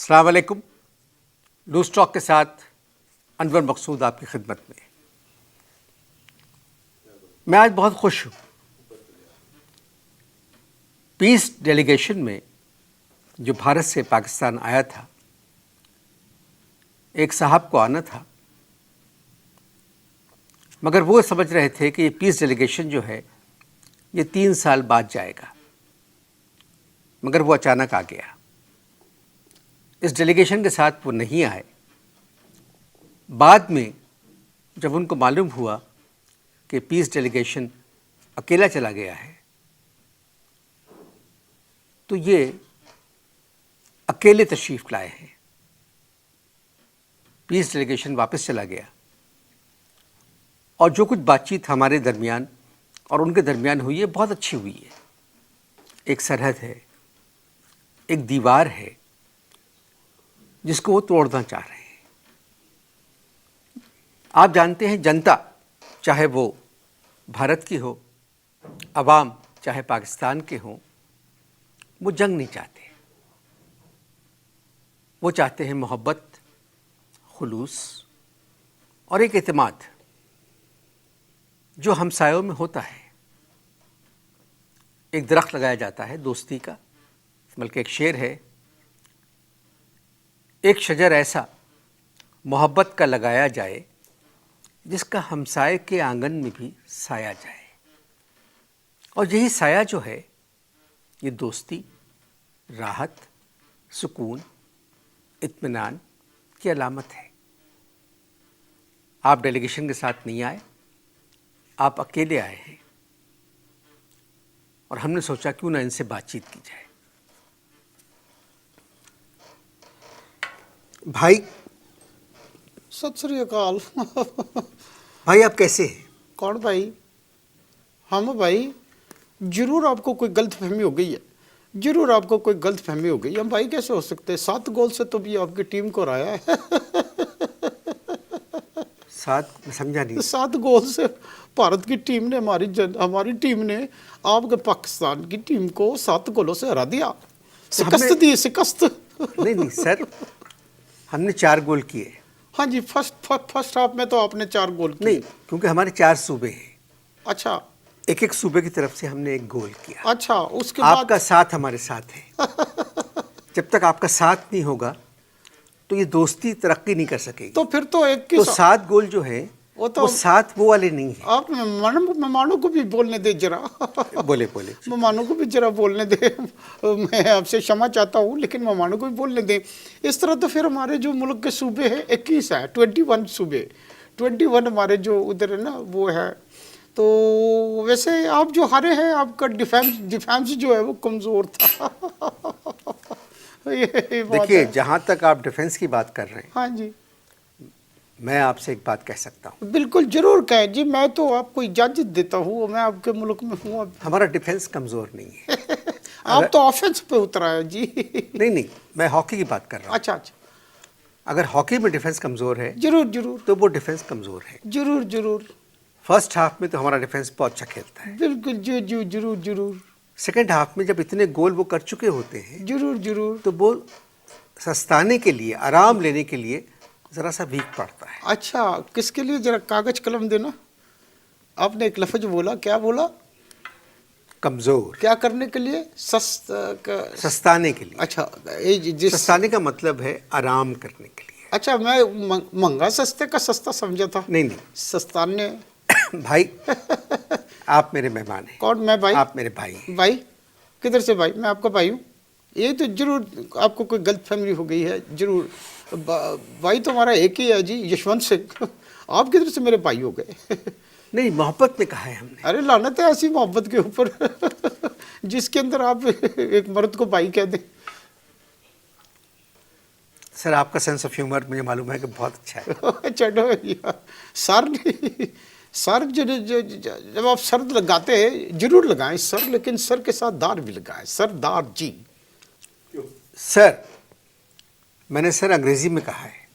अस्सलाम वालेकुम। Loose talk के साथ अनवर मकसूद आपकी खिदमत में। मैं आज बहुत खुश हूँ। पीस डेलीगेशन में जो भारत से पाकिस्तान आया था, एक साहब को आना था, मगर वो समझ रहे थे कि ये पीस डेलीगेशन जो है ये 3 साल बाद जाएगा, मगर वो अचानक आ गया। इस डेलीगेशन के साथ वो नहीं आए। बाद में जब उनको मालूम हुआ कि पीस डेलीगेशन अकेला चला गया है, तो ये अकेले तशरीफ़ लाए हैं। पीस डेलीगेशन वापस चला गया और जो कुछ बातचीत हमारे दरमियान और उनके दरमियान हुई है, बहुत अच्छी हुई है। एक सरहद है, एक दीवार है जिसको वो तोड़ना चाह रहे हैं। आप जानते हैं, जनता चाहे वो भारत की हो, अवाम चाहे पाकिस्तान के हों, वो जंग नहीं चाहते। वो चाहते हैं मोहब्बत, खुलूस और एक एतमाद जो हमसायों में होता है। एक दरख्त लगाया जाता है दोस्ती का, बल्कि एक शेर है, एक शजर ऐसा मोहब्बत का लगाया जाए जिसका हमसाये के आंगन में भी साया जाए। और यही साया जो है ये दोस्ती, राहत, सुकून, इत्मीनान की अलामत है। आप डेलीगेशन के साथ नहीं आए, आप अकेले आए हैं और हमने सोचा क्यों ना इनसे बातचीत की जाए। भाई, सत श्री अकाल। भाई आप कैसे हैं? कौन भाई? हम भाई, जरूर आपको कोई गलतफहमी हो गई है, जरूर आपको कोई गलतफहमी हो गई है। हम भाई कैसे हो सकते हैं? 7 गोल से तो भी आपकी टीम को हराया है। 7? मैं समझा नहीं। 7 गोल से भारत की टीम ने हमारी टीम ने आपके पाकिस्तान की टीम को 7 गोलों से हरा दिया। शिकस्त दी, शिकस्त। नहीं सर, हमने 4 गोल किए। हाँ जी, फर्स्ट हाफ में तो आपने 4 गोल किए। नहीं, क्योंकि हमारे 4 सूबे हैं। अच्छा, एक सूबे की तरफ से हमने 1 गोल किया। अच्छा, उसके बाद आपका साथ हमारे साथ है। जब तक आपका साथ नहीं होगा तो ये दोस्ती तरक्की नहीं कर सकेगी। तो फिर तो एक की 7 गोल जो है वो 7 वो वाले नहीं है। आप मेहमानों को भी बोलने दे जरा। बोले मेहमानों को भी जरा बोलने दे। मैं आपसे क्षमा चाहता हूँ, लेकिन मेहमानों को भी बोलने दे। इस तरह तो फिर हमारे जो मुल्क के सूबे हैं 21 है, 21 सूबे, 21 हमारे जो उधर है ना वो है। तो वैसे आप जो हारे हैं, आपका डिफेंस जो है वो कमज़ोर था। देखिए, जहाँ तक आप डिफेंस की बात कर रहे हैं, हाँ जी, मैं आपसे एक बात कह सकता हूँ। बिल्कुल जरूर कहें जी, मैं तो आपको इजाज़त देता हूँ, मैं आपके मुल्क में हूँ। हमारा डिफेंस कमज़ोर नहीं है। आप तो ऑफेंस पे उतरा है जी। नहीं, मैं हॉकी की बात कर रहा हूँ। अच्छा, अगर हॉकी में डिफेंस कमज़ोर है जरूर तो वो डिफेंस कमज़ोर है। जरूर। फर्स्ट हाफ में तो हमारा डिफेंस बहुत अच्छा खेलता है। बिल्कुल जी, जरूर। सेकेंड हाफ में जब इतने गोल वो कर चुके होते हैं, जरूर, तो वो सस्ताने के लिए, आराम लेने के लिए ज़रा सा वीक पड़ता है। अच्छा, किसके लिए? जरा कागज कलम देना। आपने एक लफ्ज बोला, क्या बोला? कमज़ोर। क्या करने के लिए? सस्ताने के लिए। अच्छा, सस्ताने का मतलब है आराम करने के लिए। अच्छा, मैं महंगा सस्ते का सस्ता समझा था। नहीं, सस्ताने। भाई, आप मेरे मेहमान हैं। कौन? मैं भाई? आप मेरे भाई हैं। भाई किधर से भाई? मैं आपका भाई हूँ। ये तो जरूर आपको कोई गलतफहमी हो गई है, जरूर। भाई तो हमारा एक ही है जी, यशवंत सिंह। आप किधर से मेरे भाई हो गए? नहीं, मोहब्बत में कहा है हमने। अरे लानत है ऐसी मोहब्बत के ऊपर जिसके अंदर आप एक मर्द को भाई कह दें। सर, आपका सेंस ऑफ ह्यूमर मुझे मालूम है कि बहुत अच्छा है। चलो भैया, सर जब आप सर लगाते हैं जरूर लगाएं सर, लेकिन सर के साथ दार भी लगाएं। सरदार जी। सर, मैंने सर अंग्रेजी में कहा है।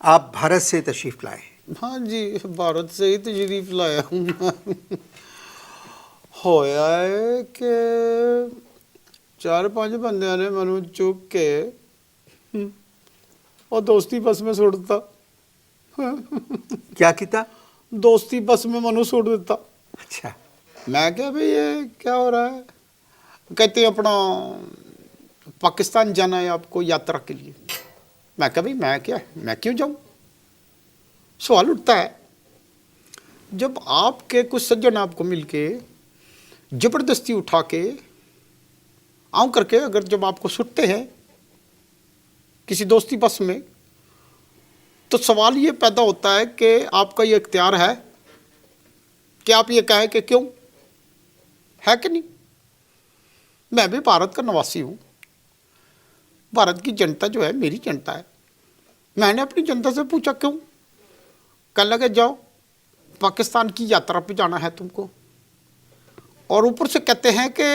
आप भारत से तशरीफ लाए। हाँ जी, भारत से ही तशरीफ लाया हूँ मैं। होया है कि 4-5 बंदे ने मैनू चुक के और दोस्ती बस में छोड़ देता, क्या किया? दोस्ती बस में मनु छोड़ देता। अच्छा। मैं क्या भाई ये क्या हो रहा है? कहते हैं अपना पाकिस्तान जाना है आपको यात्रा के लिए। मैं क्या भाई मैं क्या, मैं क्यों जाऊं? सवाल उठता है जब आपके कुछ सज्जन आपको मिलके जबरदस्ती उठा के आऊं करके अगर जब आपको सुटते हैं किसी दोस्ती बस में, तो सवाल ये पैदा होता है कि आपका ये इख्तियार है कि आप ये कहें कि क्यों, है कि नहीं? मैं भी भारत का निवासी हूं, भारत की जनता जो है मेरी जनता है। मैंने अपनी जनता से पूछा क्यों? कहने लगे जाओ पाकिस्तान की यात्रा पे जाना है तुमको। और ऊपर से कहते हैं कि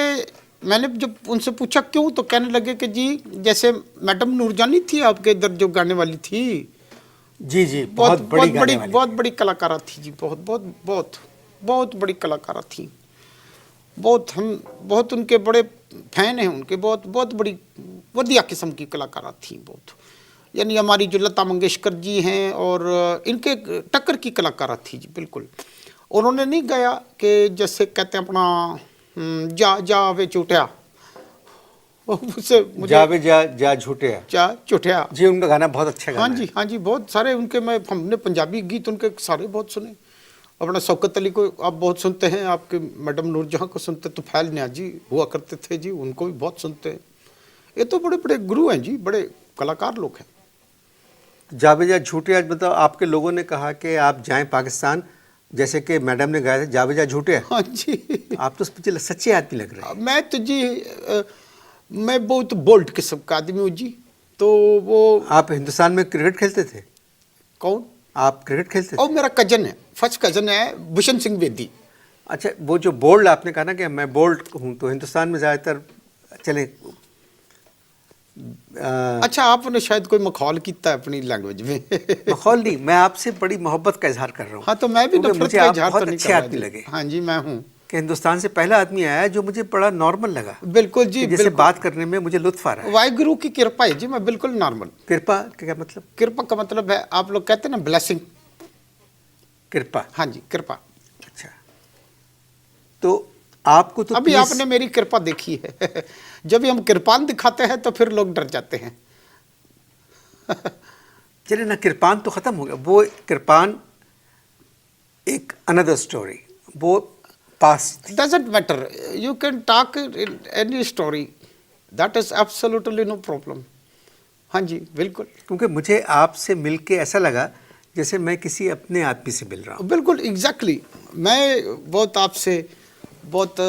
मैंने जब उनसे पूछा क्यों, तो कहने लगे कि जी जैसे मैडम नूरजानी थी आपके इधर जो गाने वाली थी, जी जी, बहुत बड़ी गाने वाली बहुत बड़ी कलाकारा थी जी, बहुत बहुत बहुत बहुत बड़ी कलाकारा थी। हम बहुत उनके बड़े फैन हैं उनके, बहुत बहुत बड़ी वधिया किस्म की कलाकारा थी बहुत। यानी हमारी जो लता मंगेशकर जी हैं और इनके टक्कर की कलाकारा थी जी, बिल्कुल। उन्होंने नहीं गाया कि जैसे कहते हैं अपना जा जा वे चुटिया, उससे मुझे जावे जा जा झूठे जा चुटिया जी, उनका गाना बहुत अच्छा गाना हाँ जी, हाँ जी, बहुत सारे उनके हमने पंजाबी गीत उनके सारे बहुत सुने। अपना शौकत अली को आप बहुत सुनते हैं, आपके मैडम नूरजहां को सुनते, तो फैल न्याजी हुआ करते थे जी, उनको भी बहुत सुनते हैं। ये तो बड़े बड़े गुरु हैं जी, बड़े कलाकार लोग हैं। जावे जा झूठे, आज मतलब आपके लोगों ने कहा कि आप जाएं पाकिस्तान, जैसे कि मैडम ने गाया था जावे जा झूठे। हाँ जी। आप तो मुझे सच्चे आदमी लग रहे हैं। मैं तो जी मैं बहुत बोल्ड किस्म का आदमी हूँ जी। तो वो आप हिंदुस्तान में क्रिकेट खेलते थे? कौन? आप क्रिकेट खेलते थे? और मेरा कजन है, फर्स्ट कजन है भूषण सिंह बेदी। अच्छा, वो जो बोल्ड आपने कहा ना कि मैं बोल्ड हूँ, तो हिंदुस्तान में ज़्यादातर चले अच्छा, आपने शायद कोई मखौल किया है अपनी लैंग्वेज में। मखौल नहीं, मैं आपसे बड़ी मोहब्बत का इजहार कर रहा हूँ। हाँ, तो मैं भी क्योंकि नफरत मुझे का आप इजहार बहुत तो नहीं अच्छे कर रहा आदमी जी। लगे हाँ जी, मैं हूँ कि हिंदुस्तान से पहला आदमी आया है जो मुझे बड़ा नॉर्मल लगा। बिल्कुल जी, जैसे बिल्कुल। बात करने में मुझे लुत्फ आ रहा है। वाहिगुरु की कृपा है जी, मैं बिल्कुल नॉर्मल। कृपा क्या मतलब? कृपा का मतलब है, आप लोग कहते हैं ना ब्लेसिंग। कृपा? हाँ जी, कृपा। अच्छा, तो आपको तो अभी आपने मेरी कृपा देखी है। जब भी हम कृपान दिखाते हैं तो फिर लोग डर जाते हैं। चले ना, कृपान तो खत्म हो गया, वो कृपान एक अनदर स्टोरी, वो past. Doesn't matter, you can talk in any story, that is absolutely no problem. हाँ जी, बिल्कुल। क्योंकि मुझे आपसे मिलके ऐसा लगा जैसे मैं किसी अपने आदमी से मिल रहा हूँ। बिल्कुल एग्जैक्टली। मैं बहुत आपसे बहुत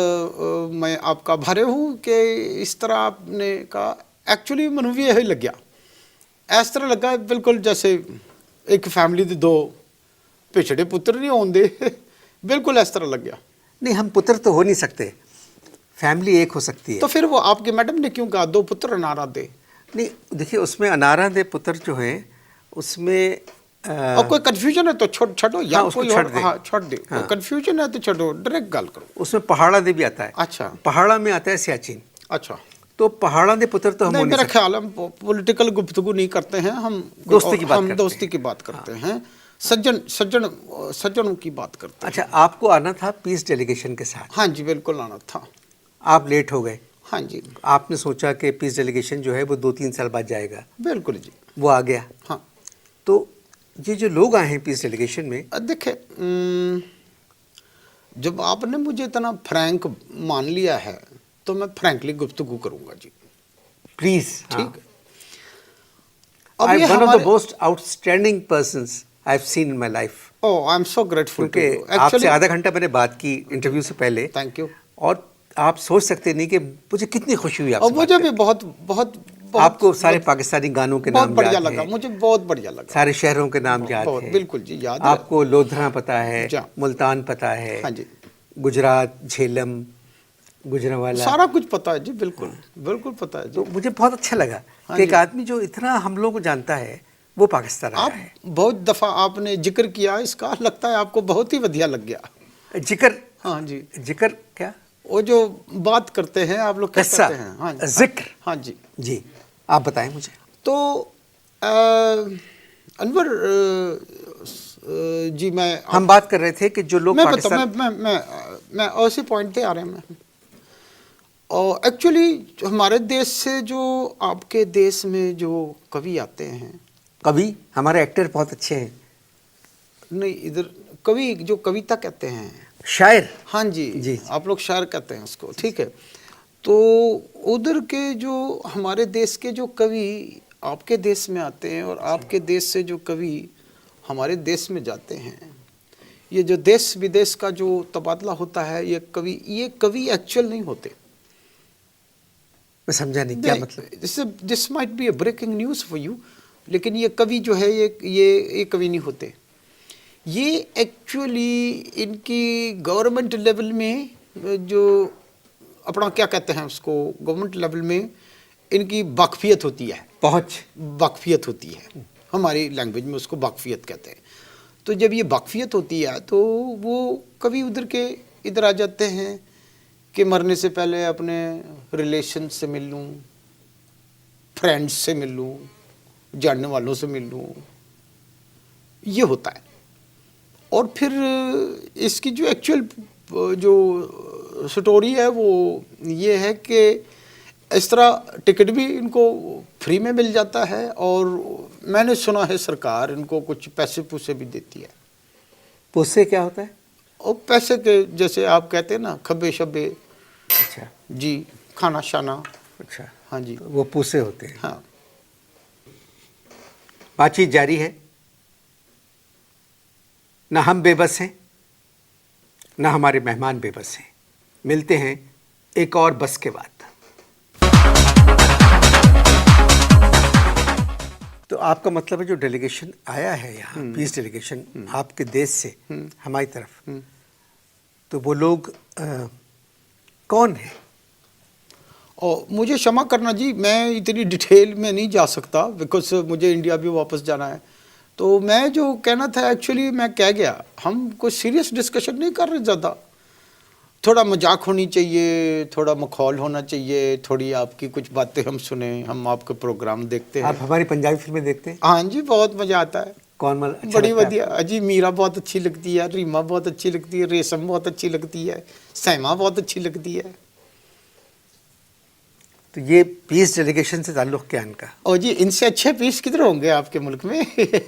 मैं आपका आभारी हूँ कि इस तरह आपने कहा। एक्चुअली ਮੈਨੂੰ ਵੀ यही लग गया, इस तरह लगा बिल्कुल जैसे एक फैमिली के दो पिछड़े पुत्र नहीं होंगे। बिल्कुल इस तरह लग गया। नहीं, हम पुत्र तो हो नहीं सकते, फैमिली एक हो सकती है। तो फिर वो आपके मैडम ने क्यों कहा दो पुत्र अनारा दे? नहीं देखिए, उसमें अनारा दे पुत्र जो हैं उसमें और कोई कंफ्यूजन है तो छोड़ो या हाँ, उसको कोई छोड़ और दे। हाँ छोड़ दे। हाँ। कंफ्यूजन है तो छोड़ो, डायरेक्ट गाल करो। उसमें पहाड़ा दे भी आता है। अच्छा। पहाड़ा में आता है सियाचिन। अच्छा, तो पहाड़ा दे पुत्र तो हम हो नहीं, नहीं मेरा सकते। ख्याल हम पॉलिटिकल गुफ्तगू नहीं करते हैं, हम दोस्ती की बात हम करते दोस्ती हैं। की बात करते हैं, सज्जनों की बात करते हैं। अच्छा, आपको आना था पीस डेलीगेशन के साथ। हाँ जी, बिल्कुल आना था। आप लेट हो गए। हाँ जी, आपने सोचा कि पीस डेलीगेशन जो है वो 2-3 साल बाद जाएगा, बिल्कुल जी। वो आ गया। हाँ, तो ये जो लोग आए हैं पीस डेलीगेशन में, देखिए जब आपने मुझे इतना फ्रैंक मान लिया है तो मैं फ्रैंकली गुफ्तगू करूंगा जी, प्लीज। ठीक है। आई अब ये वन ऑफ द हमारे most outstanding persons I have seen in my life. Oh, I am so grateful to क्योंकि यू आपसे एक्चुअली। आधा घंटा मैंने बात की इंटरव्यू से पहले, थैंक यू। और आप सोच सकते नहीं कि मुझे कितनी खुशी हुई और आपसे मुझे बात भी बहुत बहुत करके। आपको सारे पाकिस्तानी गानों के बहुत नाम बढ़िया याद लगा, हैं, मुझे बहुत बढ़िया लगा। सारे शहरों के नाम याद बहुत, हैं। बिल्कुल जी, याद है। आपको लोधरा पता है, जा। मुल्तान पता है, हाँ जी, गुजरात, झेलम, गुजरांवाला। सारा कुछ पता है जी, बिल्कुल बिल्कुल पता है जी। तो मुझे बहुत अच्छा लगा हाँ कि एक जी। आदमी जो इतना हम लोगों को जानता है वो पाकिस्तान आया आप है। बहुत दफ़ा आपने जिक्र किया इसका, लगता है आपको बहुत ही बढ़िया लग गया। जिक्र? हाँ जी, जिक्र क्या? वो जो बात करते हैं आप लोग क्या किस्सा, कहते हैं? हाँ जी, जिक्र। हाँ जी। जी, आप बताएं मुझे। तो अनवर जी, हम बात कर रहे थे कि जो लोग मैं पाकिस्तान मैं ऐसे पॉइंट पे आ रहे हैं। और एक्चुअली हमारे देश से जो आपके देश में जो कवि आते हैं, कवि, हमारे एक्टर बहुत अच्छे हैं, नहीं इधर कवि जो कविता कहते हैं, शायर, हाँ जी जी। आप लोग शायर कहते हैं उसको, ठीक है। तो उधर के जो हमारे देश के जो कवि आपके देश में आते हैं और आपके देश से जो कवि हमारे देश में जाते हैं, ये जो देश विदेश का जो तबादला होता है, ये कवि एक्चुअल नहीं होते। मैं समझा नहीं क्या मतलब। This might be a breaking news for you, लेकिन ये कवि जो है ये कवि नहीं होते। ये एक्चुअली इनकी गवर्नमेंट लेवल में जो अपना क्या कहते हैं उसको, गवर्नमेंट लेवल में इनकी वाकफियत होती है, वाकफियत होती है, हमारी लैंग्वेज में उसको वाकफियत कहते हैं। तो जब ये वाकफियत होती है तो वो कभी उधर के इधर आ जाते हैं कि मरने से पहले अपने रिलेशन से मिल लूँ, फ्रेंड्स से मिल लूँ, जानने वालों से मिल लूँ, ये होता है। और फिर इसकी जो एक्चुअल जो स्टोरी है वो ये है कि इस तरह टिकट भी इनको फ्री में मिल जाता है, और मैंने सुना है सरकार इनको कुछ पैसे पूसे भी देती है। पूसे क्या होता है? और पैसे के जैसे आप कहते हैं ना, खब्बे शब्बे, अच्छा जी, खाना शाना, अच्छा, हाँ जी, तो वो पूसे होते हैं। हाँ। बातचीत जारी है, ना हम बेबस हैं ना हमारे मेहमान बेबस हैं। मिलते हैं एक और बस के बाद। तो आपका मतलब है जो डेलीगेशन आया है यहाँ, पीस डेलीगेशन आपके देश से हमारी तरफ, तो वो लोग कौन है? और मुझे क्षमा करना जी, मैं इतनी डिटेल में नहीं जा सकता बिकॉज मुझे इंडिया भी वापस जाना है। तो मैं जो कहना था एक्चुअली मैं कह गया। हम कोई सीरियस डिस्कशन नहीं कर रहे ज़्यादा, थोड़ा मजाक होनी चाहिए, थोड़ा मखौल होना चाहिए, थोड़ी आपकी कुछ बातें हम सुने, हम आपके प्रोग्राम देखते हैं। आप हमारी पंजाबी फिल्में देखते हैं? हाँ जी, बहुत मज़ा आता है। कौन अच्छा बड़ी लगता है बढ़िया अजी, मीरा बहुत अच्छी लगती है, रीमा बहुत अच्छी लगती है, रेशम बहुत अच्छी लगती है, सैमा बहुत अच्छी लगती है। तो ये पीस डेलीगेशन से ताल्लुक़ क्या इनका? और जी इनसे अच्छे पीस किधर होंगे आपके मुल्क में?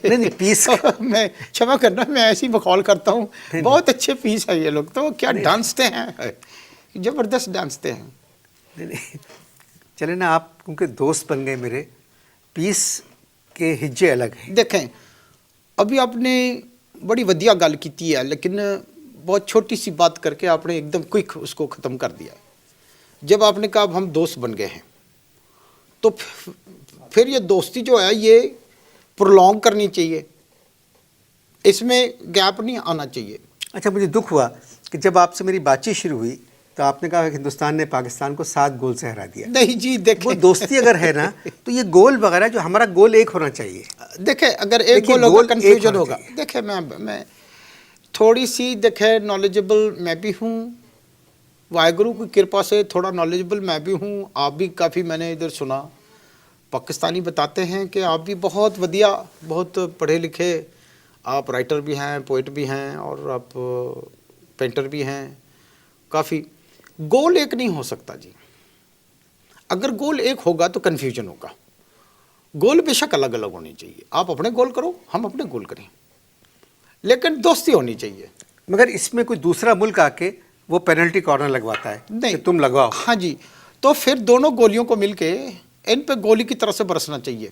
नहीं पीस मैं क्षमा करना, मैं ऐसी बकौल करता हूँ, बहुत अच्छे पीस है ये लोग। तो क्या डांसते हैं, जबरदस्त डांसते हैं। नहीं चले ना, आप क्योंकि दोस्त बन गए मेरे, पीस के हिज्जे अलग हैं। देखें, अभी आपने बड़ी वधिया गल की है, लेकिन बहुत छोटी सी बात करके आपने एकदम क्विक उसको ख़त्म कर दिया। जब आपने कहा अब हम दोस्त बन गए हैं, तो फिर ये दोस्ती जो है ये प्रोलॉन्ग करनी चाहिए, इसमें गैप नहीं आना चाहिए। अच्छा, मुझे दुख हुआ कि जब आपसे मेरी बातचीत शुरू हुई तो आपने कहा कि हिंदुस्तान ने पाकिस्तान को 7 गोल से हरा दिया। नहीं जी, देखें, वो दोस्ती अगर है ना तो ये गोल वगैरह, जो हमारा गोल एक होना चाहिए। देखें, अगर एक गोल होगा कंफ्यूजन होगा। देखें, मैं थोड़ी सी देखें नॉलेजेबल मैं भी हूँ, वाहिगुरु की कृपा से थोड़ा नॉलेजेबल मैं भी हूँ। आप भी काफ़ी, मैंने इधर सुना पाकिस्तानी बताते हैं कि आप भी बहुत वधिया, बहुत पढ़े लिखे, आप राइटर भी हैं, पोइट भी हैं, और आप पेंटर भी हैं काफ़ी। गोल एक नहीं हो सकता जी। अगर गोल एक होगा तो कन्फ्यूजन होगा। गोल बेशक अलग अलग होने चाहिए। आप अपने गोल करो, हम अपने गोल करें, लेकिन दोस्ती होनी चाहिए। मगर इसमें कोई दूसरा मुल्क आके वो पेनल्टी कॉर्नर लगवाता है नहीं, कि तुम लगवाओ। हाँ जी, तो फिर दोनों गोलियों को मिलके इन पे गोली की तरह से बरसना चाहिए,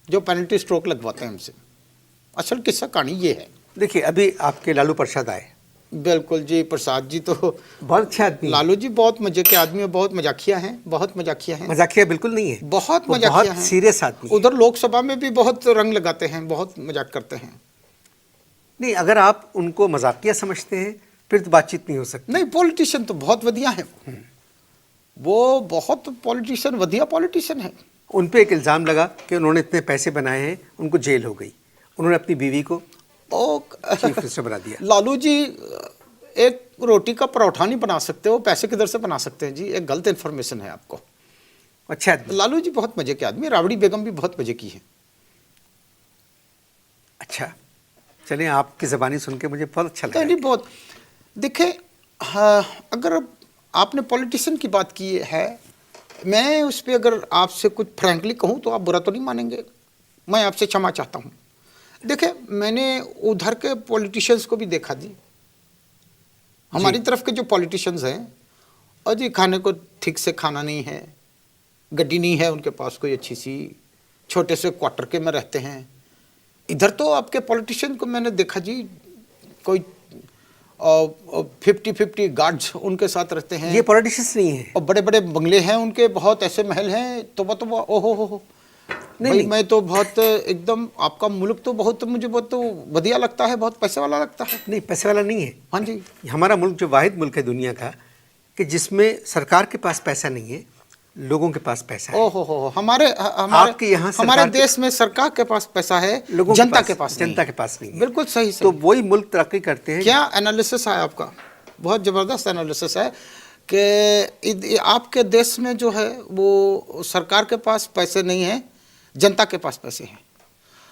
जो पेनल्टी स्ट्रोक लगवाते हैं हमसे। असल किस्सा कहानी ये है। देखिए, अभी आपके लालू प्रसाद आए। बिल्कुल जी, प्रसाद जी तो बहुत अच्छे आदमी। लालू जी बहुत मजे के आदमी है, बहुत मजाकिया हैं, बहुत मजाकिया हैं। मजाकिया बिल्कुल नहीं है, बहुत वो मजाकिया बहुत हैं, सीरियस आदमी है। उधर लोकसभा में भी बहुत रंग लगाते हैं, बहुत मजाक करते हैं। नहीं, अगर आप उनको मजाकिया समझते हैं फिर तो बातचीत नहीं हो सकती। नहीं, पॉलिटिशियन तो बहुत वधिया है, वो बहुत पॉलिटिशियन, वधिया पॉलिटिशियन है। उन पे एक इल्ज़ाम लगा कि उन्होंने इतने पैसे बनाए हैं, उनको जेल हो गई। उन्होंने अपनी बीवी को चीफ मिनिस्टर बना दिया। लालू जी एक रोटी का परोठा नहीं बना सकते, वो पैसे किधर से बना सकते हैं जी? एक गलत इन्फॉर्मेशन है आपको। अच्छा आदमी। लालू जी बहुत मजे के आदमी, राबड़ी बेगम भी बहुत मजे की है। अच्छा, चलिए आपकी ज़बानी सुन के मुझे बहुत अच्छा लगा। नहीं बहुत, देखिए हाँ, अगर आपने पॉलिटिशियन की बात की है, मैं उस पर अगर आपसे कुछ फ्रैंकली कहूँ तो आप बुरा तो नहीं मानेंगे, मैं आपसे क्षमा चाहता हूँ। देखिए मैंने उधर के पॉलिटिशियंस को भी देखा जी, हमारी तरफ के जो पॉलिटिशियंस हैं, और जी खाने को ठीक से खाना नहीं है, गड्डी नहीं है उनके पास कोई अच्छी सी, छोटे से क्वार्टर के में रहते हैं। इधर तो आपके पॉलिटिशियन को मैंने देखा जी, कोई 50-50 गार्ड्स उनके साथ रहते हैं, ये पॉलिटिशियंस नहीं है। और बड़े बड़े बंगले हैं उनके, बहुत ऐसे महल हैं, तो ओहो हो नहीं, भाई नहीं। मैं तो बहुत एकदम, आपका मुल्क तो बहुत, मुझे बहुत तो बढ़िया लगता है, बहुत पैसे वाला लगता है। नहीं, पैसे वाला नहीं है। हाँ जी, हमारा मुल्क जो वाहिद मुल्क है दुनिया का कि जिसमें सरकार के पास पैसा नहीं है, लोगों के पास पैसा है। ओहो हो, हमारे आपके यहाँ हमारे सरकार के- देश में सरकार के पास पैसा है, लोगों जनता के पास नहीं जनता है। के पास नहीं है। बिल्कुल सही तो सही। वही मुल्क तरक्की करते हैं। क्या एनालिसिस है आपका, बहुत ज़बरदस्त एनालिसिस है कि आपके देश में जो है वो सरकार के पास पैसे नहीं है, जनता के पास पैसे हैं।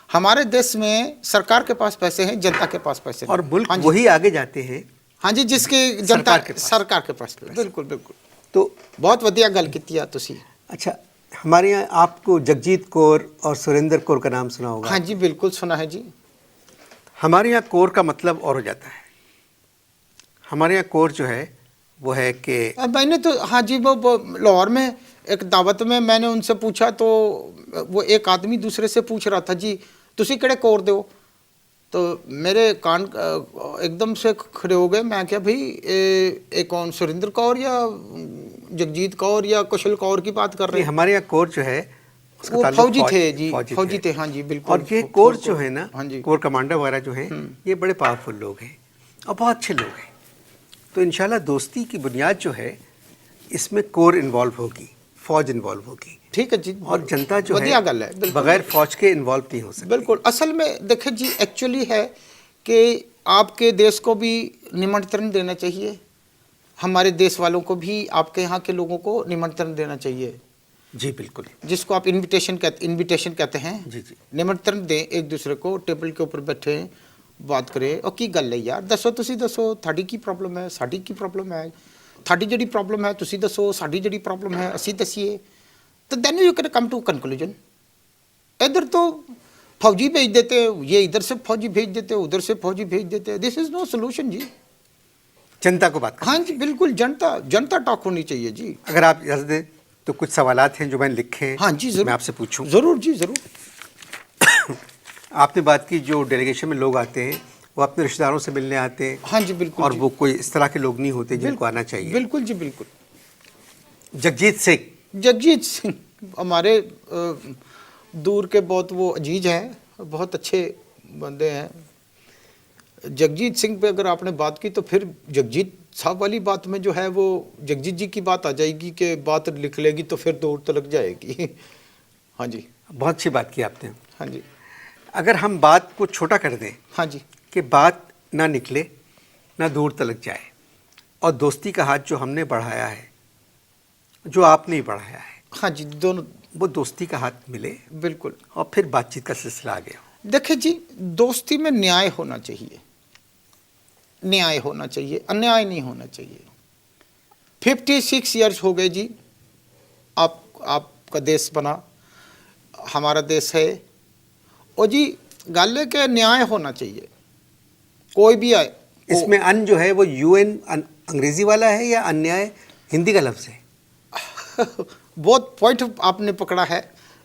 हमारे देश में सरकार के पास पैसे हैं, जनता के पास पैसे नहीं। और मुल्क हाँ जी, वही आगे जाते हैं। हाँ जी, जिसकी जनता सरकार के पास बिल्कुल बिल्कुल। तो बहुत वधिया गल की तुसी। अच्छा, हमारे यहाँ आपको जगजीत कौर और सुरेंद्र कौर का नाम सुना होगा। हाँ जी बिल्कुल सुना है जी। हमारे यहाँ कौर का मतलब और हो जाता है। हमारे यहाँ कौर जो है वो है कि मैंने तो हाँ जी, वो लाहौर में एक दावत में मैंने उनसे पूछा, तो वो एक आदमी दूसरे से पूछ रहा था जी तुसी केड़े कौर दे हो, तो मेरे कान एकदम से खड़े हो गए। मैं क्या भाई एक कौन, सुरेंद्र कौर या जगजीत कौर या कुशल कौर की बात कर रहे हैं? हमारे यहाँ कौर जो है उसका वो ताल्लुक फौजी थे जी, फौजी थे हाँ जी बिल्कुल। और ये कोर जो है ना, हाँ जी, कोर कमांडर वगैरह जो हैं, ये बड़े पावरफुल लोग हैं और बहुत अच्छे लोग हैं। तो इंशाल्लाह दोस्ती की बुनियाद जो है इसमें कोर इन्वॉल्व होगी, फौज इन्वॉल्व होगी। ठीक है जी। और जनता जो बढ़िया है गल है, बिल्कुल। बगैर फौज के इन्वॉल्व नहीं हो सकती। बिल्कुल। असल में देखिए जी, एक्चुअली है कि आपके देश को भी निमंत्रण देना चाहिए, हमारे देश वालों को भी आपके यहाँ के लोगों को निमंत्रण देना चाहिए। जी बिल्कुल, जिसको आप इनविटेशन कहते हैं। जी जी। निमंत्रण दें एक दूसरे को, टेबल के ऊपर बैठे बात करें। और की गल है यार, दसो तुसी दसो थाड़ी की प्रॉब्लम है, साड़ी की प्रॉब्लम है, थाड़ी जड़ी प्रॉब्लम है तुसी दसो, साड़ी जड़ी प्रॉब्लम है असी दसीए, तो then you can come to conclusion. इधर तो फौजी भेज देते, ये इधर से फौजी भेज देते, उधर से फौजी भेज देते। दिस इज नो सोल्यूशन जी। जनता को बात करनी हाँ जी बिल्कुल, जनता टॉक होनी चाहिए जी। अगर आप इजाज़त दें तो कुछ सवालात हैं जो मैंने लिखे हैं। हाँ जी जरूर, मैं आपसे पूछूं। जरूर जी जरूर। आपने बात की जो डेलीगेशन में लोग आते हैं वो अपने रिश्तेदारों से मिलने आते हैं। हाँ जी बिल्कुल। और जी, वो कोई इस तरह के लोग नहीं होते जिनको आना चाहिए। बिल्कुल जी बिल्कुल। जगजीत सिंह हमारे दूर के बहुत वो अजीज हैं, बहुत अच्छे बंदे हैं। जगजीत सिंह पे अगर आपने बात की तो फिर जगजीत साहब वाली बात में जो है वो जगजीत जी की बात आ जाएगी कि बात लिख लेगी तो फिर दौड़ तो लग जाएगी। हाँ जी, बहुत अच्छी बात की आपने। हाँ जी, अगर हम बात को छोटा कर दें हाँ जी, कि बात ना निकले ना दूर तलक जाए, और दोस्ती का हाथ जो हमने बढ़ाया है, जो आपने ही बढ़ाया है, हाँ जी, दोनों वो दोस्ती का हाथ मिले बिल्कुल। और फिर बातचीत का सिलसिला आ गया। देखिए जी, दोस्ती में न्याय होना चाहिए, न्याय होना चाहिए, अन्याय नहीं होना चाहिए। 56 ईयर्स हो गए जी, आपका देश बना, हमारा देश है, और जी गल है कि न्याय होना चाहिए, कोई भी आए। इसमें अन जो है वो यूएन अंग्रेजी वाला है या अन्याय हिंदी का लफ्ज़ है? बहुत पॉइंट आपने पकड़ा है,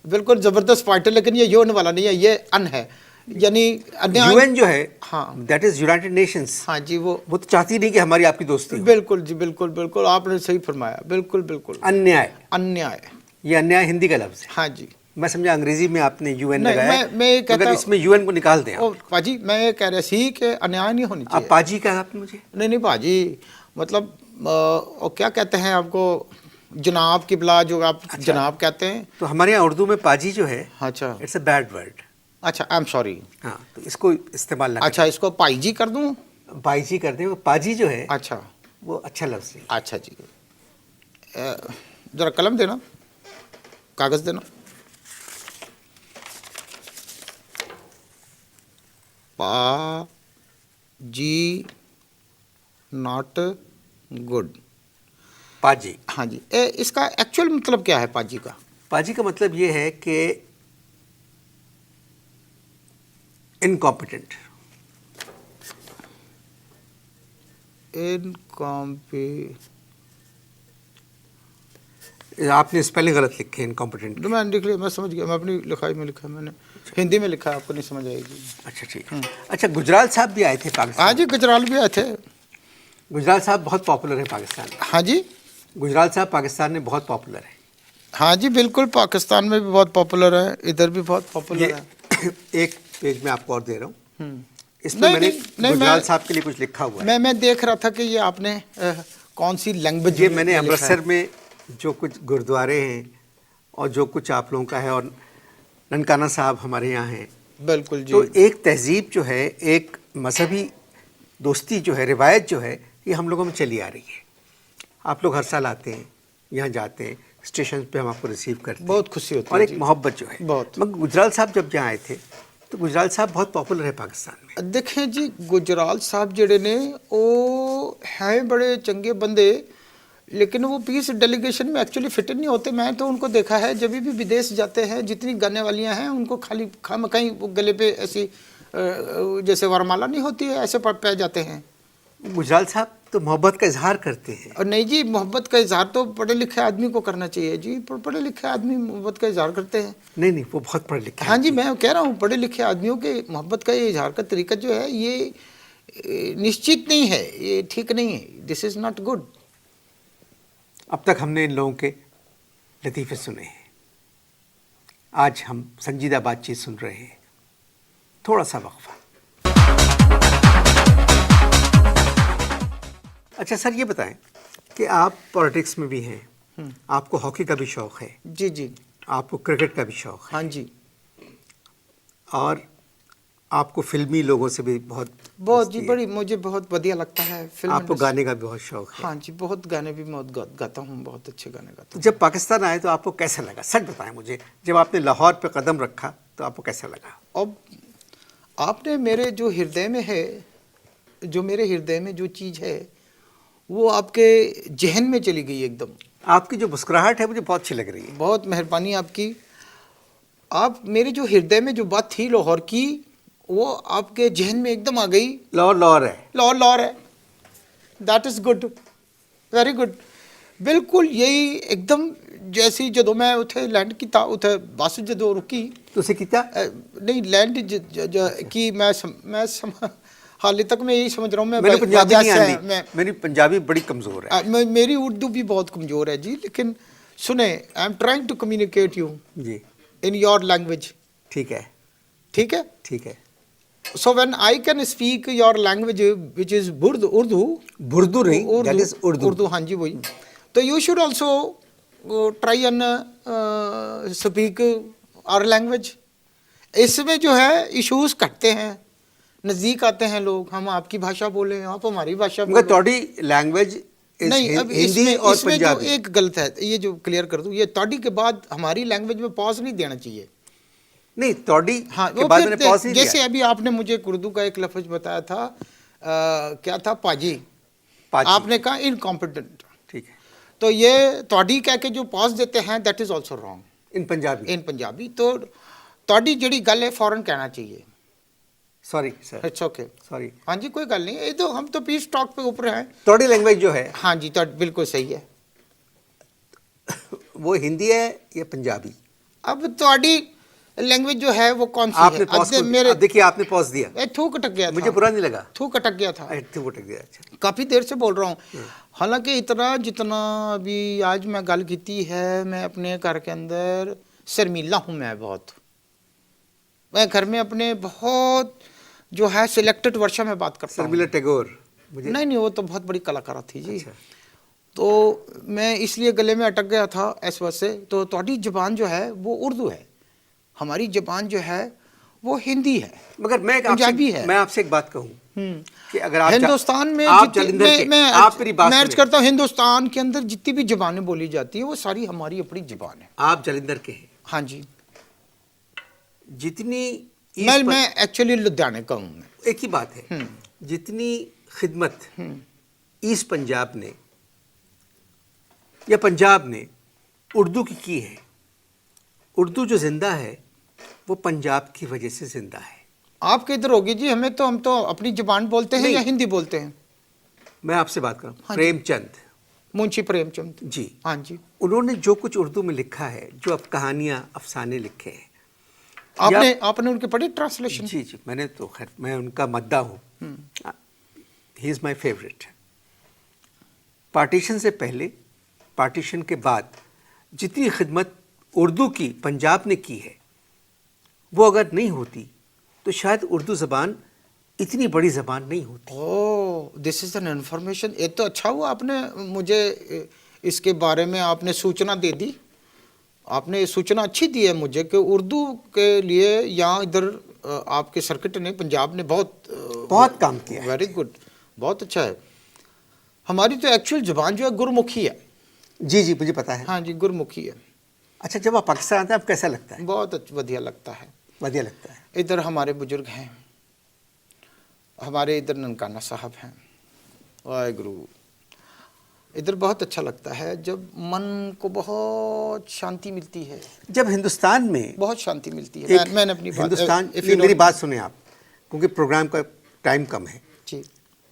बिल्कुल ज़बरदस्त पॉइंट है, लेकिन ये यूएन वाला नहीं है, ये अन है, यानी यूएन जो है, हाँ, दैट इज यूनाइटेड नेशंस। हाँ जी, वो तो चाहती नहीं कि हमारी आपकी दोस्ती हो। बिल्कुल जी, बिल्कुल बिल्कुल आपने सही फरमाया, बिल्कुल बिल्कुल। अन्याय, अन्याय, ये अन्याय हिंदी का लफ्ज़ है। हाँ जी। मैं समझा अंग्रेजी में आपने यूएन नहीं, लगाया। मैं ये कहता अगर इसमें यूएन को निकाल दें। ओ पाजी, मैं ये कह रहा सी कि अन्याय नहीं होनी चाहिए। आप पाजी कहा आपने मुझे? नहीं पाजी, मतलब क्या कहते हैं आपको, जनाब की बिला जो आप अच्छा, जनाब कहते हैं। तो हमारे यहाँ उर्दू में पाजी जो है, अच्छा, इट्स अ बैड वर्ड। अच्छा, आई एम सॉरी। हाँ, तो इसको इस्तेमाल ना अच्छा, इसको पाई जी कर दूं? बाईजी कर दें। वो पाजी जो है, अच्छा, वो अच्छा लफ्ज़ है। अच्छा जी, जरा कलम देना। कागज़ देना। पा जी नॉट गुड। पाजी। हाँ जी, इसका एक्चुअल मतलब क्या है पाजी का? पाजी का मतलब ये है कि इनकॉम्पिटेंट। आपने स्पेलिंग गलत लिखे इनकॉम्पिटेंट। तो मैं लिख लिया, मैं समझ गया, मैं अपनी लिखाई में लिखा है, मैंने हिंदी में लिखा है, आपको नहीं समझ आएगी। अच्छा ठीक है। अच्छा, गुजराल साहब भी आए थे पाकिस्तान। हाँ जी, गुजराल भी आए थे। गुजराल साहब बहुत पॉपुलर है पाकिस्तान में। हाँ जी, गुजराल साहब पाकिस्तान में बहुत पॉपुलर है। हाँ जी, बिल्कुल, पाकिस्तान में भी बहुत पॉपुलर है, इधर भी बहुत पॉपुलर है। एक पेज में आपको और दे रहा हूँ, इसमें नहीं, मैंने नहीं, गुजराल मैं- साहब के लिए कुछ लिखा हुआ है। मैं देख रहा था कि ये आपने कौन सी लैंग्वेज ये मैंने अमृतसर में जो कुछ गुरुद्वारे हैं और जो कुछ आप लोगों का है, और ननकाना साहब हमारे यहाँ हैं, बिल्कुल जी। तो एक तहजीब जो है, एक मजहबी दोस्ती जो है, रिवायत जो है, ये हम लोगों में चली आ रही है। आप लोग हर साल आते हैं, यहाँ जाते हैं, स्टेशन पे हम आपको रिसीव करते हैं, बहुत खुशी होती और है एक जी। मोहब्बत जो है बहुत। मगर गुजराल साहब जब यहाँ आए थे तो गुजराल साहब बहुत पॉपुलर है पाकिस्तान में। देखें जी, गुजराल साहब जेड़े ने वो हैं बड़े चंगे बंदे, लेकिन वो पीस डेलीगेशन में एक्चुअली फिट नहीं होते। मैं तो उनको देखा है, जब भी विदेश जाते हैं, जितनी गाने वालियाँ हैं उनको खाली खाम कहीं वो गले पे ऐसी जैसे वरमाला नहीं होती है, ऐसे पै जाते हैं। गुजराल साहब तो मोहब्बत का इजहार करते हैं। और नहीं जी, मोहब्बत का इजहार तो पढ़े लिखे आदमी को करना चाहिए जी। पढ़े लिखे आदमी मोहब्बत का इजहार करते हैं। नहीं नहीं, वो बहुत पढ़े लिखे हाँ जी, आदमी। मैं कह रहा हूँ पढ़े लिखे आदमियों के मोहब्बत का ये इजहार का तरीका जो है, ये निश्चित नहीं है, ये ठीक नहीं है। This is not good. अब तक हमने इन लोगों के लतीफ़े सुने हैं, आज हम संजीदा बातचीत सुन रहे हैं। थोड़ा सा वक्फा। अच्छा सर, ये बताएं कि आप पॉलिटिक्स में भी हैं, आपको हॉकी का भी शौक़ है, जी जी, आपको क्रिकेट का भी शौक़ है, हाँ जी, और आपको फिल्मी लोगों से भी बहुत जी, दोस्ती है। बड़ी मुझे बहुत बढ़िया लगता है फिल्म आपको इंडस्ट्री। गाने का भी बहुत शौक़ है। हाँ जी, बहुत गाने भी मैं गाता हूँ, बहुत अच्छे गाने गाता तो हूँ। जब पाकिस्तान आए तो आपको कैसा लगा, सच बताएं मुझे। जब आपने लाहौर पे कदम रखा तो आपको कैसा लगा? अब आपने मेरे जो हृदय में है, जो मेरे हृदय में जो चीज़ है, वो आपके जहन में चली गई एकदम। आपकी जो मुस्कुराहट है मुझे बहुत अच्छी लग रही है। बहुत मेहरबानी आपकी। आप मेरे जो हृदय में जो बात थी लाहौर की, वो आपके जहन में एकदम आ गई। लाहौर लाहौर है। लाहौर लाहौर है। That is good, very good. बिल्कुल यही एकदम, जैसी ਜਦੋਂ मैं उथे लैंड ਕੀਤਾ, उथे बस ਜਦੋਂ रुकी, ਤੁਸੀਂ ਕੀਤਾ? नहीं लैंड की मैं हाल तक मैं यही समझ रहा हूँ। मैं मेरी पंजाबी नहीं वजह से आती, मेरी पंजाबी बड़ी कमज़ोर है। मेरी उर्दू भी बहुत कमज़ोर है जी, लेकिन सुने, I am trying to communicate you जी इन योर लैंग्वेज। ठीक है, ठीक है। ठीक है। So when I can speak your language, which is Urdu, बुर्दू नहीं, that is उर्दू। उर्दू, हाँ जी वही। तो you should also try and speak our language। इसमें जो है इश्यूज कटते हैं, नज़दीक आते हैं लोग, हम आपकी भाषा बोले, आप हमारी भाषा मगर बोले। तोड़ी लैंग्वेज नहीं, अब हिंदी इसमें और इसमें जो पंजाबी। एक गलत है, ये जो क्लियर कर दूं, ये तोड़ी के बाद हमारी लैंग्वेज में पॉज नहीं देना चाहिए। नहीं, तोड़ी हाँ, के वो बाद फिर मैंने पॉज नहीं जैसे दिया। अभी आपने मुझे उर्दू का एक लफ्ज बताया था, क्या था, पाजी। पाजी। आपने कहा इनकॉम्पिटेंट। ठीक है। तो ये तोड़ी कह के जो पॉज देते हैं, that is also wrong in Punjabi. In Punjabi. तो तोड़ी जड़ी गल है फौरन कहना चाहिए। Sorry sir, it's okay. Sorry. हाँ जी, कोई गल नहीं, ये तो हम तो पीस टॉक पे ऊपर हैं। तोड़ी लैंग्वेज जो है हाँ जी, तो बिल्कुल सही है। वो हिंदी है या पंजाबी? अब तोड़ी लैंग्वेज जो है वो कौन सी आपने है? पॉज अब मेरे देखिए, आपने पॉज दिया, थू कटक गया था, मुझे बुरा नहीं लगा। थू कटक गया था, थू कटक दिया। अच्छा, काफ़ी देर से बोल रहा हूँ। हालांकि इतना जितना अभी आज मैं गल की है, मैं अपने घर के अंदर शर्मीला हूँ। मैं घर में अपने बहुत जो है सिलेक्टेड वर्षा में बात करता हूँ। शर्मिला टैगोर मुझे नहीं, वो तो बहुत बड़ी कलाकार थी जी। अच्छा। तो मैं इसलिए गले में अटक गया था इस वजह से। तो तोड़ी ज़बान जो है वो उर्दू है, हमारी ज़बान जो है वो हिंदी है, मगर पंजाबी है। मैं आपसे एक बात कहूँ कि अगर आप हिंदुस्तान में आप जालंधर के, आप मेरी बात मैं अर्ज सुनें। करता हूँ, हिंदुस्तान के अंदर जितनी भी जबानें बोली जाती हैं वो सारी हमारी अपनी जबान है। आप जालंधर के हैं, हाँ जी। जितनी मैं एक्चुअली लुधियाने का हूँ मैं। एक ही बात है, जितनी खिदमत ईस्ट पंजाब ने या पंजाब ने उर्दू की है, उर्दू जो जिंदा है वो पंजाब की वजह से जिंदा है। आपके इधर होगी जी, हम तो अपनी जबान बोलते हैं या हिंदी बोलते हैं। मैं आपसे बात कर रहा हूँ, हाँ प्रेमचंद, मुंशी प्रेमचंद जी, हाँ जी। उन्होंने जो कुछ उर्दू में लिखा है, जो अब कहानियाँ अफसाने लिखे हैं, आपने उनके पढ़े ट्रांसलेशन? जी जी, मैंने तो खैर, मैं उनका मद्दा हूँ, he is my favourite. Partition से पहले, पार्टीशन के बाद जितनी खिदमत उर्दू की पंजाब ने की है, वो अगर नहीं होती तो शायद उर्दू ज़बान इतनी बड़ी ज़बान नहीं होती। ओह, दिस इज़ एन इन्फॉर्मेशन। ये तो अच्छा हुआ आपने मुझे इसके बारे में आपने सूचना दे दी। आपने ये सूचना अच्छी दी है मुझे कि उर्दू के लिए यहाँ इधर आपके सर्किट ने, पंजाब ने बहुत काम किया है। वेरी गुड, बहुत अच्छा है। हमारी तो एक्चुअल ज़बान जो है गुरमुखी है। जी जी, मुझे पता है। हाँ जी, गुरमुखी है। अच्छा, जब आप पाकिस्तान आते हैं आप कैसा लगता है? बहुत बढ़िया लगता है। बढ़िया लगता है। इधर हमारे बुजुर्ग हैं, हमारे इधर ननकाना साहब हैं, वाहेगुरु। इधर बहुत अच्छा लगता है, जब मन को बहुत शांति मिलती है। जब हिंदुस्तान में बहुत शांति मिलती है। मैंने अपनी हिंदुस्तान, मेरी बात सुने आप, क्योंकि प्रोग्राम का टाइम कम है जी।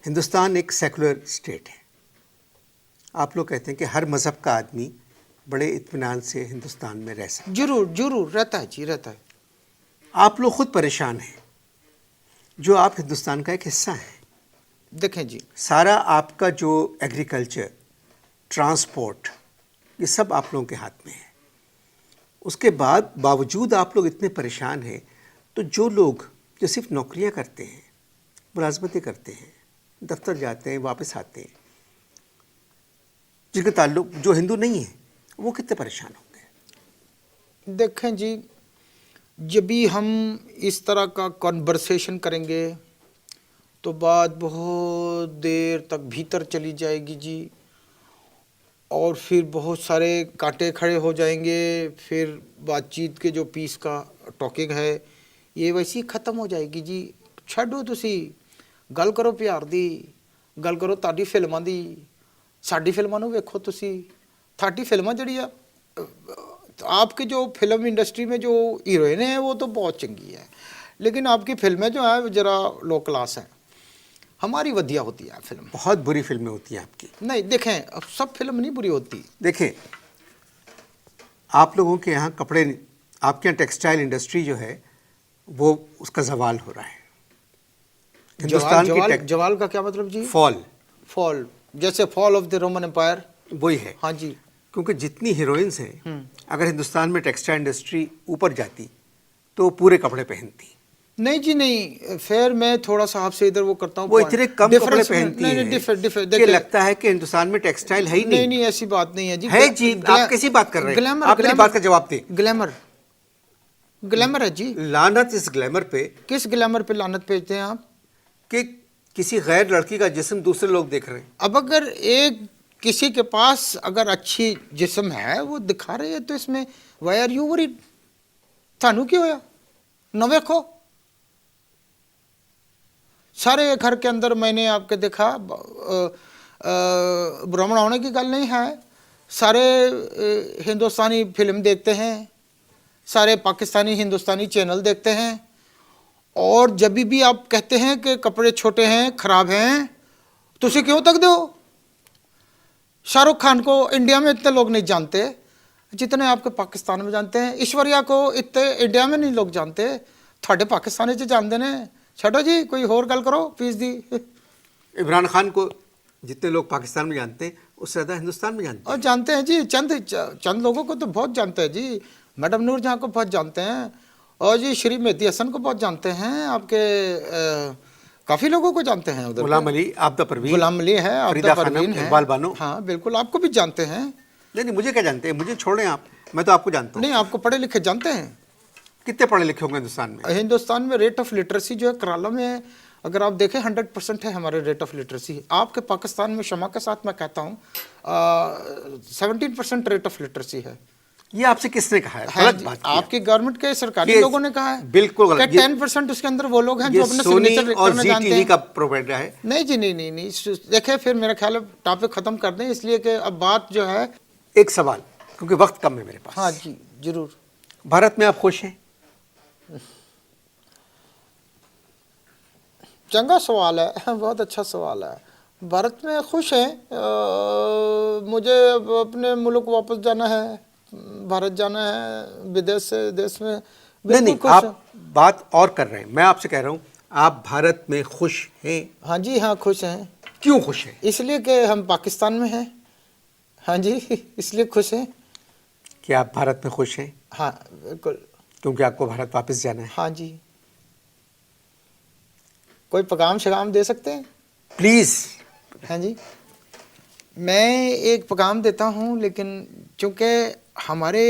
हिंदुस्तान एक सेकुलर स्टेट है। आप लोग कहते हैं कि हर मज़हब का आदमी बड़े इत्मीनान से हिंदुस्तान में रह सकता है। जरूर जरूर रहता है जी, रहता है। आप लोग खुद परेशान हैं, जो आप हिंदुस्तान का एक हिस्सा हैं। देखें जी, सारा आपका जो एग्रीकल्चर, ट्रांसपोर्ट, ये सब आप लोगों के हाथ में है। उसके बावजूद आप लोग इतने परेशान हैं, तो जो लोग जो सिर्फ नौकरियां करते हैं, मुलाजमतें करते हैं, दफ्तर जाते हैं, वापस आते हैं, जिनका ताल्लुक जो हिंदू नहीं है, वो कितने परेशान होंगे? देखें जी, जब भी हम इस तरह का कॉन्वर्सेशन करेंगे तो बात बहुत देर तक भीतर चली जाएगी जी, और फिर बहुत सारे कांटे खड़े हो जाएंगे। फिर बातचीत के जो पीस का टॉकिंग है ये वैसी ख़त्म हो जाएगी जी। छड्डो तुसी, गल करो प्यार दी, गल करो ताड़ी फिल्मां दी। साडी फिल्मां नूं वेखो तुसी, थाडी फिल्मां जिहड़ी आ, आपके जो फिल्म इंडस्ट्री में जो हीरोइन है वो तो बहुत चंगी है, लेकिन आपकी फिल्में जो है ज़रा लो क्लास है। हमारी वधिया होती है फिल्म। बहुत बुरी फिल्में होती हैं आपकी। नहीं, देखें, अब सब फिल्म नहीं बुरी होती। देखें, आप लोगों के यहाँ कपड़े, आपके यहाँ टेक्सटाइल इंडस्ट्री जो है वो उसका जवाल हो रहा है। हिंदुस्तान की जवाल का क्या मतलब जी? फॉल, जैसे fall of the Roman empire, वही है। हाँ जी। क्योंकि जितनी हीरोइंस हैं, अगर हिंदुस्तान में टेक्सटाइल इंडस्ट्री ऊपर जाती तो वो पूरे कपड़े पहनती। नहीं जी नहीं, फिर मैं थोड़ा सा आपसे इधर वो करता हूँ, वो इतने कम कपड़े पहनती हैं। नहीं, देखिए, लगता है कि हिंदुस्तान में टेक्सटाइल है ही नहीं। नहीं, ऐसी बात नहीं है जी। है जी, आप कैसी बात कर रहे हैं? आप मेरी बात का जवाब दें। ग्लैमर है जी। लानत इस ग्लैमर पे। किस ग्लैमर पे लानत भेजते हैं आप? कि किसी गैर लड़की का जिस्म दूसरे लोग देख रहे हैं। अब अगर एक किसी के पास अगर अच्छी जिस्म है वो दिखा रहे हैं, तो इसमें वाई आर यू वरीड? थानू क्यों होया न वेखो? सारे घर के अंदर मैंने आपके देखा, भ्रमण होने की गल नहीं है, सारे हिंदुस्तानी फिल्म देखते हैं, सारे पाकिस्तानी हिंदुस्तानी चैनल देखते हैं, और जब भी आप कहते हैं कि कपड़े छोटे हैं, खराब हैं, तो उसे क्यों तक दो? शाहरुख खान को इंडिया में इतने लोग नहीं जानते जितने आपके पाकिस्तान में जानते हैं। ऐश्वर्या को इतने इंडिया में नहीं लोग जानते, थोड़े पाकिस्तानी च जानते हैं। छो जी, कोई और गल करो प्लीज दी। इमरान खान को जितने लोग पाकिस्तान में जानते हैं उससे ज़्यादा हिंदुस्तान में जानते हैं। और जानते हैं जी, चंद लोगों को तो बहुत जानते हैं जी। मैडम नूर जहाँ को बहुत जानते हैं, और जी श्री मेहदी हसन को बहुत जानते हैं, आपके काफ़ी लोगों को जानते हैं उधर। गुलाम अली, आबदा परवीन, गुलाम अली है, आबदा परवीन है, इकबाल बानो। हाँ बिल्कुल, आपको भी जानते हैं। नहीं, मुझे क्या जानते हैं, मुझे छोड़ें आप, मैं तो आपको जानता हूँ। नहीं, आपको पढ़े लिखे जानते हैं। कितने पढ़े लिखे होंगे हिंदुस्तान में? हिंदुस्तान में रेट ऑफ लिटरेसी जो है केरला में अगर आप देखें 100% है हमारे रेट ऑफ लिटरेसी। आपके पाकिस्तान में क्षमा के साथ मैं कहता हूँ 17% रेट ऑफ लिटरेसी है। ये आपसे किसने कहा है? हाँ गलत जी, बात की है। आपकी गवर्नमेंट के सरकारी ये लोगों ने कहा है। बिल्कुल गलत। 10% उसके अंदर वो लोग हैं जो ये अपने सोनी सिग्नेचर और करना जी जानते टीवी हैं। का प्रोपेगेंडा है। नहीं जी, नहीं देखिए, फिर मेरा ख्याल है टॉपिक खत्म कर दें, इसलिए कि अब बात जो है। एक सवाल, क्योंकि वक्त कम है मेरे पास। हाँ जी, जरूर। भारत में आप खुश हैं? चंगा सवाल है, बहुत अच्छा सवाल है। भारत में खुश हैं। मुझे अब अपने मुल्क वापस जाना है, भारत जाना है, विदेश से देश में नहीं, बिल्कुल खुश हैं। आप बात और कर रहे हैं। मैं आपसे कह रहा हूं, आप भारत में खुश हैं? हाँ जी, हाँ खुश हैं। क्यों खुश हैं? इसलिए कि हम पाकिस्तान में हैं। हाँ जी, इसलिए खुश हैं। कि आप भारत में खुश हैं हाँ बिल्कुल। क्योंकि आपको भारत वापस जाना है? हाँ जी। कोई पैगाम शगाम दे सकते हैं? प्लीज। हाँ जी, मैं एक पैगाम देता हूँ, लेकिन चूंकि हमारे।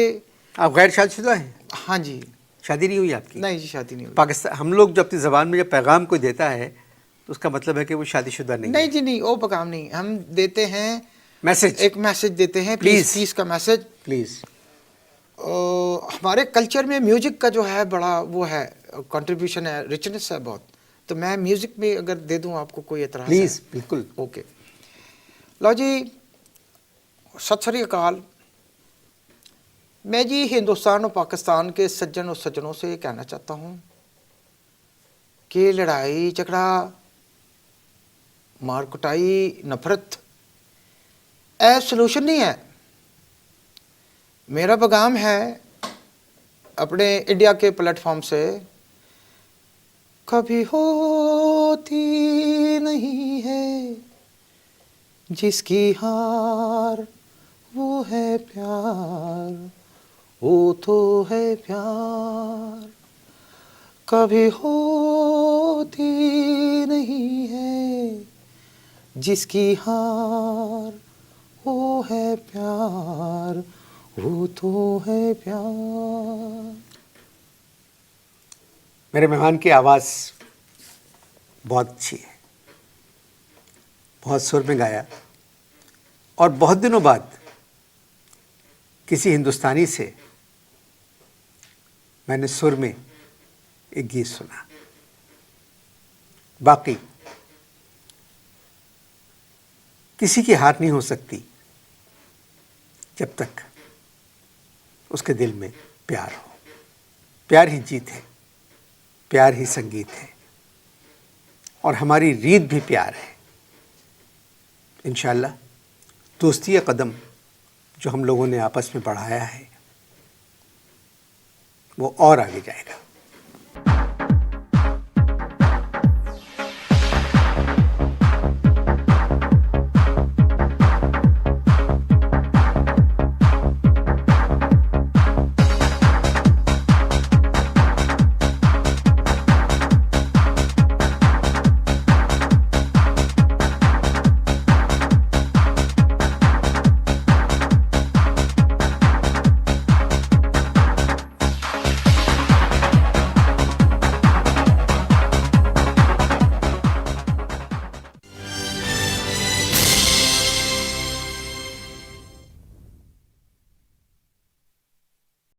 आप गैर शादीशुदा हैं? हाँ जी। शादी नहीं हुई आपकी? नहीं जी, शादी नहीं हुई। पाकिस्तान, हम लोग जब अपनी ज़बान में जब पैगाम कोई देता है तो उसका मतलब है कि वो शादीशुदा नहीं नहीं है। जी, नहीं, वो पैगाम नहीं, हम देते हैं मैसेज। एक मैसेज देते हैं, पीस का मैसेज। प्लीज। हमारे कल्चर में म्यूजिक का जो है बड़ा वो है, कंट्रीब्यूशन है, रिचनेस है बहुत। तो मैं म्यूजिक में अगर दे दूं आपको, कोई एतराज है? प्लीज, बिल्कुल। ओके। लो जी, सत श्री अकाल। मैं जी हिंदुस्तान और पाकिस्तान के सज्जन और सज्जनों से कहना चाहता हूँ कि लड़ाई झगड़ा, मार कुटाई, नफरत सोल्यूशन नहीं है। मेरा पैगाम है अपने इंडिया के प्लेटफॉर्म से, कभी होती नहीं है जिसकी हार वो है प्यार, वो तो है प्यार। कभी होती नहीं है जिसकी हार वो है प्यार, वो तो है प्यार। मेरे मेहमान की आवाज़ बहुत अच्छी है, बहुत सुर में गाया, और बहुत दिनों बाद किसी हिंदुस्तानी से मैंने सुर में एक गीत सुना। बाकी किसी की हार नहीं हो सकती जब तक उसके दिल में प्यार हो। प्यार ही जीत है, प्यार ही संगीत है, और हमारी रीत भी प्यार है। इंशाअल्लाह दोस्ती का कदम जो हम लोगों ने आपस में बढ़ाया है वो और आगे जाएगा।